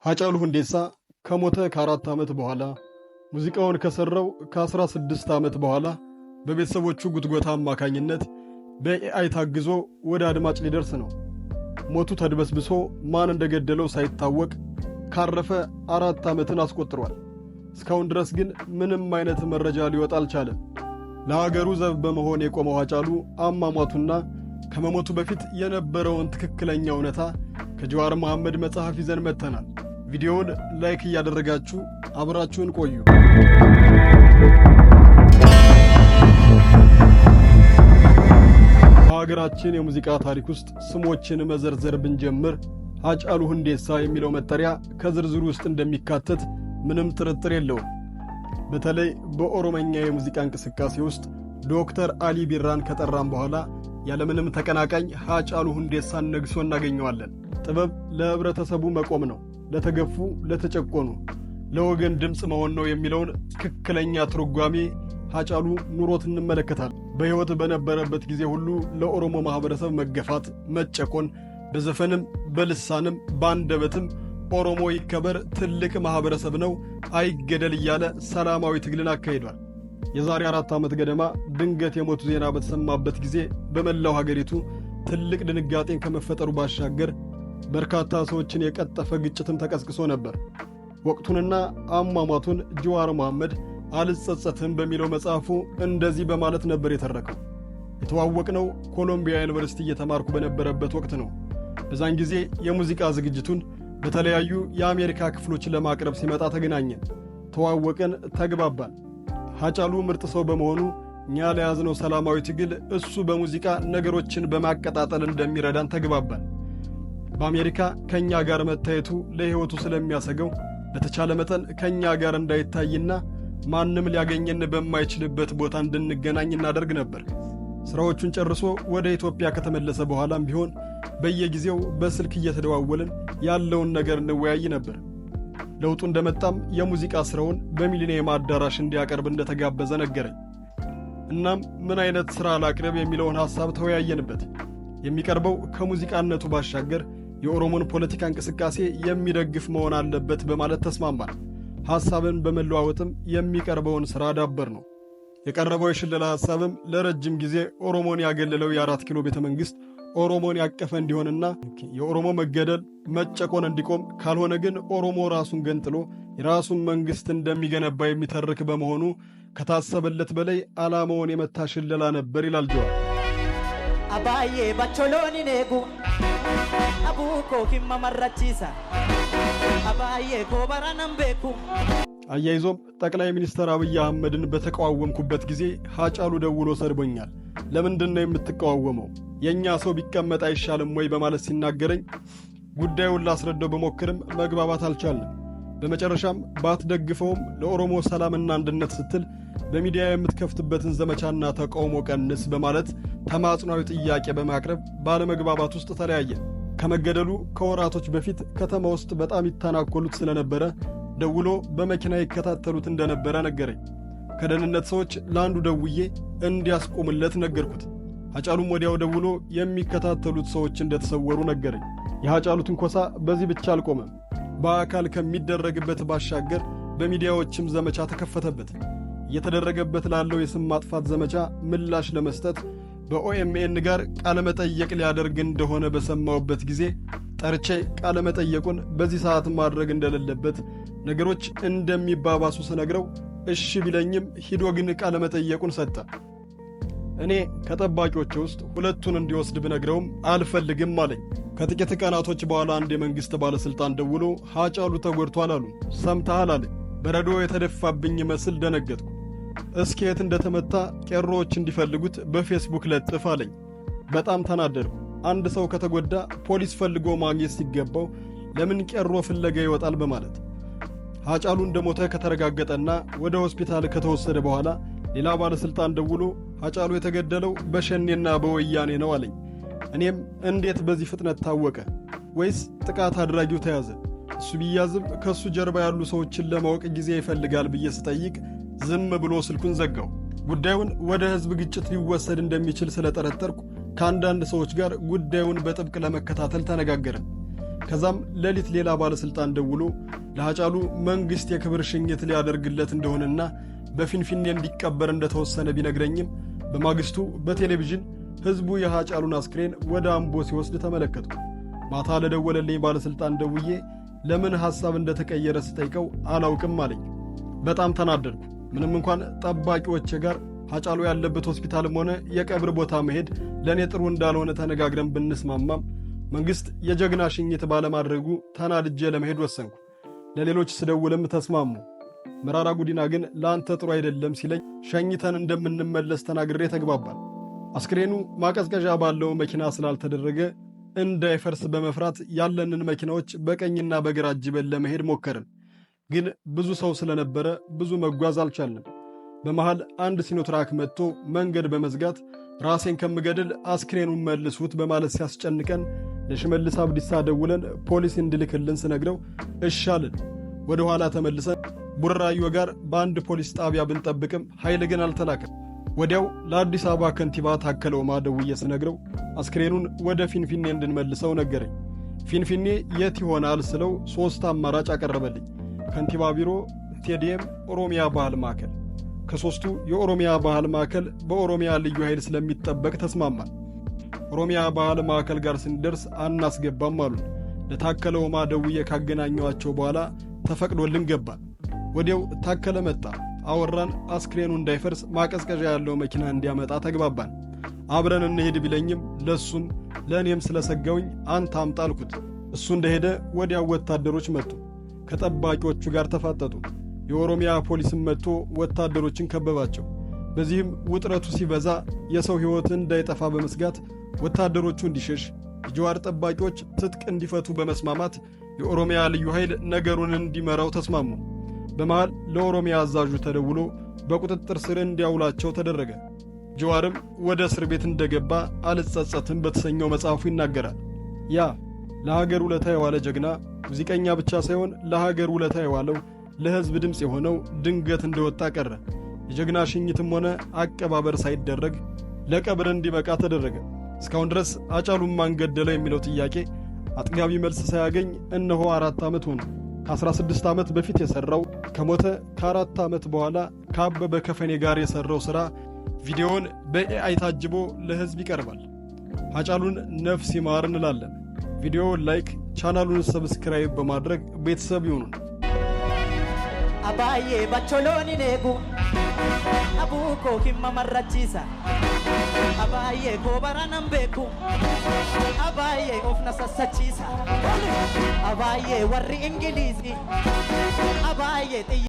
ሃጫሉ ሁንዴሳ ከሞተ ከ4 ዓመት በኋላ ሙዚቃውን ከሰራው ከ16 ዓመት በኋላ በቤተሰቦቹ ጉትጎታ አማካኝነት በኤአይ ታግዞ ወደ አድማጭ ሊደርስ ነው። ሞቱ ተድበስብሶ ማን እንደገደለው ሳይታወቅ ካረፈ 4 ዓመትን አስቆጥሯል። እስካሁን ድረስ ግን ምንም አይነት መረጃ ሊወጣ አልቻለም። ለሀገሩ ዘብ በመሆን የቆመው ሃጫሉ አሟሟቱና ከመሞቱ በፊት የነበረውን ትክክለኛ እውነታ ከጀዋር መሐመድ መጽሐፍ ይዘን መጥተናል። ቪዲዮውን ላይክ እያደረጋችሁ አብራችሁን ቆዩ። በሀገራችን የሙዚቃ ታሪክ ውስጥ ስሞችን መዘርዘር ብንጀምር ሃጫሉ ሁንዴሳ የሚለው መጠሪያ ከዝርዝሩ ውስጥ እንደሚካተት ምንም ጥርጥር የለውም። በተለይ በኦሮመኛ የሙዚቃ እንቅስቃሴ ውስጥ ዶክተር አሊ ቢራን ከጠራም በኋላ ያለምንም ተቀናቃኝ ሃጫሉ ሁንዴሳን ነግሶ እናገኘዋለን። ጥበብ ለህብረተሰቡ መቆም ነው፣ ለተገፉ፣ ለተጨቆኑ፣ ለወገን ድምፅ መሆን ነው የሚለውን ትክክለኛ ትርጓሜ ሃጫሉ ኑሮት እንመለከታለን። በሕይወት በነበረበት ጊዜ ሁሉ ለኦሮሞ ማህበረሰብ መገፋት፣ መጨቆን በዘፈንም በልሳንም በአንደበትም ኦሮሞ ይከበር፣ ትልቅ ማህበረሰብ ነው፣ አይገደል እያለ ሰላማዊ ትግልን አካሂዷል። የዛሬ 4 ዓመት ገደማ ድንገት የሞቱ ዜና በተሰማበት ጊዜ በመላው ሀገሪቱ ትልቅ ድንጋጤን ከመፈጠሩ ባሻገር በርካታ ሰዎችን የቀጠፈ ግጭትም ተቀስቅሶ ነበር። ወቅቱንና አሟሟቱን ጀዋር መሐመድ አልጸጸትም በሚለው መጽሐፉ እንደዚህ በማለት ነበር የተረከው። የተዋወቅነው ኮሎምቢያ ዩኒቨርሲቲ እየተማርኩ በነበረበት ወቅት ነው። በዛን ጊዜ የሙዚቃ ዝግጅቱን በተለያዩ የአሜሪካ ክፍሎች ለማቅረብ ሲመጣ ተገናኘን፣ ተዋወቅን፣ ተግባባን። ሃጫሉ ምርጥ ሰው በመሆኑ እኛ ለያዝነው ሰላማዊ ትግል እሱ በሙዚቃ ነገሮችን በማቀጣጠል እንደሚረዳን ተግባባን። በአሜሪካ ከኛ ጋር መታየቱ ለሕይወቱ ስለሚያሰገው በተቻለ መጠን ከኛ ጋር እንዳይታይና ማንም ሊያገኘን በማይችልበት ቦታ እንድንገናኝ እናደርግ ነበር። ስራዎቹን ጨርሶ ወደ ኢትዮጵያ ከተመለሰ በኋላም ቢሆን በየጊዜው በስልክ እየተደዋወልን ያለውን ነገር እንወያይ ነበር። ለውጡ እንደመጣም የሙዚቃ ስራውን በሚሊኒየም አዳራሽ እንዲያቀርብ እንደተጋበዘ ነገረኝ። እናም ምን አይነት ስራ ላቅርብ የሚለውን ሐሳብ ተወያየንበት። የሚቀርበው ከሙዚቃነቱ ባሻገር የኦሮሞን ፖለቲካ እንቅስቃሴ የሚደግፍ መሆን አለበት በማለት ተስማማን። ሐሳብን በመለዋወጥም የሚቀርበውን ሥራ ዳበር ነው። የቀረበው የሽለላ ሐሳብም ለረጅም ጊዜ ኦሮሞን ያገለለው የ4 ኪሎ ቤተ መንግሥት ኦሮሞን ያቀፈ እንዲሆንና የኦሮሞ መገደል፣ መጨቆን እንዲቆም፣ ካልሆነ ግን ኦሮሞ ራሱን ገንጥሎ የራሱን መንግሥት እንደሚገነባ የሚተርክ በመሆኑ ከታሰበለት በላይ ዓላማውን የመታ ሽለላ ነበር ይላል ጀዋር። አባዬ ባቾሎኒ ኔጉ አቡኮ ሂማ መራቺሳ አባዬ ኮበራናም ቤኩ። አያይዞም ጠቅላይ ሚኒስትር አብይ አህመድን በተቃወምኩበት ጊዜ ሃጫሉ ደውሎ ሰድቦኛል። ለምንድን ነው የምትቃወመው? የእኛ ሰው ቢቀመጥ አይሻልም ወይ በማለት ሲናገረኝ ጉዳዩን ላስረዳው በሞክርም መግባባት አልቻልንም። በመጨረሻም ባትደግፈውም ለኦሮሞ ሰላምና አንድነት ስትል በሚዲያ የምትከፍትበትን ዘመቻና ተቃውሞ ቀንስ በማለት ተማጽኗዊ ጥያቄ በማቅረብ ባለመግባባት ውስጥ ተለያየ። ከመገደሉ ከወራቶች በፊት ከተማ ውስጥ በጣም ይተናኮሉት ስለነበረ ደውሎ በመኪና ይከታተሉት እንደነበረ ነገረኝ። ከደህንነት ሰዎች ለአንዱ ደውዬ እንዲያስቆምለት ነገርኩት። ሃጫሉም ወዲያው ደውሎ የሚከታተሉት ሰዎች እንደተሰወሩ ነገረኝ። የሃጫሉ ትንኮሳ በዚህ ብቻ አልቆመም። በአካል ከሚደረግበት ባሻገር በሚዲያዎችም ዘመቻ ተከፈተበት። እየተደረገበት ላለው የስም ማጥፋት ዘመቻ ምላሽ ለመስጠት በኦኤምኤን ጋር ቃለመጠየቅ ሊያደርግ እንደሆነ በሰማውበት ጊዜ ጠርቼ ቃለመጠየቁን በዚህ ሰዓት ማድረግ እንደሌለበት፣ ነገሮች እንደሚባባሱ ስነግረው እሺ ቢለኝም ሂዶ ግን ቃለመጠየቁን ሰጠ። እኔ ከጠባቂዎች ውስጥ 2ቱን እንዲወስድ ብነግረውም አልፈልግም አለኝ። ከጥቂት ቀናቶች በኋላ አንድ የመንግሥት ባለሥልጣን ደውሎ ሃጫሉ ተጎድቷል አሉ። ሰምተሃል አለኝ። በረዶ የተደፋብኝ መስል ደነገጥኩ። እስኪ የት እንደተመታ ቄሮዎች እንዲፈልጉት በፌስቡክ ለጥፍ አለኝ። በጣም ተናደድኩ። አንድ ሰው ከተጎዳ ፖሊስ ፈልጎ ማግኘት ሲገባው ለምን ቄሮ ፍለጋ ይወጣል በማለት። ሃጫሉ እንደሞተ ከተረጋገጠና ወደ ሆስፒታል ከተወሰደ በኋላ ሌላ ባለሥልጣን ደውሎ ሃጫሉ የተገደለው በሸኔና በወያኔ ነው አለኝ። እኔም እንዴት በዚህ ፍጥነት ታወቀ? ወይስ ጥቃት አድራጊው ተያዘ? እሱ ቢያዝም ከሱ ጀርባ ያሉ ሰዎችን ለማወቅ ጊዜ ይፈልጋል ብዬ ስጠይቅ ዝም ብሎ ስልኩን ዘጋው። ጉዳዩን ወደ ሕዝብ ግጭት ሊወሰድ እንደሚችል ስለጠረጠርኩ ከአንዳንድ ሰዎች ጋር ጉዳዩን በጥብቅ ለመከታተል ተነጋገርን። ከዛም ሌሊት ሌላ ባለስልጣን ደውሎ ለሃጫሉ መንግስት የክብር ሽኝት ሊያደርግለት እንደሆነና በፊንፊኔ እንዲቀበር እንደተወሰነ ቢነግረኝም በማግስቱ በቴሌቪዥን ህዝቡ የሃጫሉን አስክሬን ወደ አምቦ ሲወስድ ተመለከቱ። ማታ ለደወለልኝ ባለስልጣን ደውዬ ለምን ሐሳብ እንደተቀየረ ስጠይቀው አላውቅም አለኝ። በጣም ተናደድኩ። ምንም እንኳን ጠባቂዎቼ ጋር ሃጫሉ ያለበት ሆስፒታልም ሆነ የቀብር ቦታ መሄድ ለኔ ጥሩ እንዳልሆነ ተነጋግረን ብንስማማም መንግስት የጀግና ሽኝት ባለማድረጉ ተናድጄ ለመሄድ ወሰንኩ። ለሌሎች ስደውልም ተስማሙ። መራራ ጉዲና ግን ለአንተ ጥሩ አይደለም ሲለኝ ሸኝተን እንደምንመለስ ተናግሬ ተግባባል። አስክሬኑ ማቀዝቀዣ ባለው መኪና ስላልተደረገ እንዳይፈርስ በመፍራት ያለንን መኪናዎች በቀኝና በግራ አጅበን ለመሄድ ሞከርን። ግን ብዙ ሰው ስለነበረ ብዙ መጓዝ አልቻልንም። በመሃል አንድ ሲኖትራክ መጥቶ መንገድ በመዝጋት ራሴን ከምገድል አስክሬኑን መልሱት በማለት ሲያስጨንቀን ለሽመልስ አብዲሳ ደውለን ፖሊስ እንዲልክልን ስነግረው እሺ አልን። ወደ ኋላ ተመልሰን ቡራዮ ጋር በአንድ ፖሊስ ጣቢያ ብንጠብቅም ኃይል ግን አልተላከም። ወዲያው ለአዲስ አበባ ከንቲባ ታከለ ኡማ ደውዬ ስነግረው አስክሬኑን ወደ ፊንፊኔ እንድንመልሰው ነገረኝ። ፊንፊኔ የት ይሆናል ስለው 3 አማራጭ አቀረበልኝ። ከንቲባ ቢሮ፣ ስቴዲየም፣ ኦሮሚያ ባህል ማዕከል። ከሦስቱ የኦሮሚያ ባህል ማዕከል በኦሮሚያ ልዩ ኃይል ስለሚጠበቅ ተስማማል። ኦሮሚያ ባህል ማዕከል ጋር ስንደርስ አናስገባም አሉን። ለታከለ ኡማ ደውዬ ካገናኘዋቸው በኋላ ተፈቅዶልን ገባን። ወዲያው ታከለ መጣ። አወራን። አስክሬኑ እንዳይፈርስ ማቀዝቀዣ ያለው መኪና እንዲያመጣ ተግባባን። አብረን እንሄድ ቢለኝም ለሱም ለእኔም ስለሰጋውኝ አንተ አምጣ አልኩት። እሱ እንደሄደ ወዲያው ወታደሮች መጡ። ከጠባቂዎቹ ጋር ተፋጠጡ። የኦሮሚያ ፖሊስም መጥቶ ወታደሮችን ከበባቸው። በዚህም ውጥረቱ ሲበዛ የሰው ሕይወት እንዳይጠፋ በመስጋት ወታደሮቹ እንዲሸሽ፣ የጀዋር ጠባቂዎች ትጥቅ እንዲፈቱ በመስማማት የኦሮሚያ ልዩ ኃይል ነገሩን እንዲመራው ተስማሙ። በመሃል ለኦሮሚያ አዛዡ ተደውሎ በቁጥጥር ስር እንዲያውላቸው ተደረገ። ጀዋርም ወደ እስር ቤት እንደገባ አልጸጸትም በተሰኘው መጽሐፉ ይናገራል። ያ ለሀገር ውለታ የዋለ ጀግና ሙዚቀኛ ብቻ ሳይሆን ለሀገር ውለታ የዋለው ለሕዝብ ድምፅ የሆነው ድንገት እንደወጣ ቀረ። የጀግና ሽኝትም ሆነ አቀባበር ሳይደረግ ለቀብር እንዲበቃ ተደረገ። እስካሁን ድረስ ሃጫሉን ማን ገደለው የሚለው ጥያቄ አጥጋቢ መልስ ሳያገኝ እነሆ 4 ዓመት ሆነ። ከ16 ዓመት በፊት የሠራው ከሞተ ከ4 ዓመት በኋላ ከአበበ ከፈኔ ጋር የሠራው ሥራ ቪዲዮውን በኤአይ ታጅቦ ለሕዝብ ይቀርባል። ሃጫሉን ነፍስ ይማር እንላለን። ቪዲዮውን ላይክ፣ ቻናሉን ሰብስክራይብ በማድረግ ቤተሰብ ይሁኑን። አባዬ ባቾሎኒ ኔጉ አቡኮ ሂማ መራቺሳ አባዬ ኮበራናን ቤኩ አባዬ ኦፍና ሰሰቺሳ አባዬ ወሪ እንግሊዚ አባዬ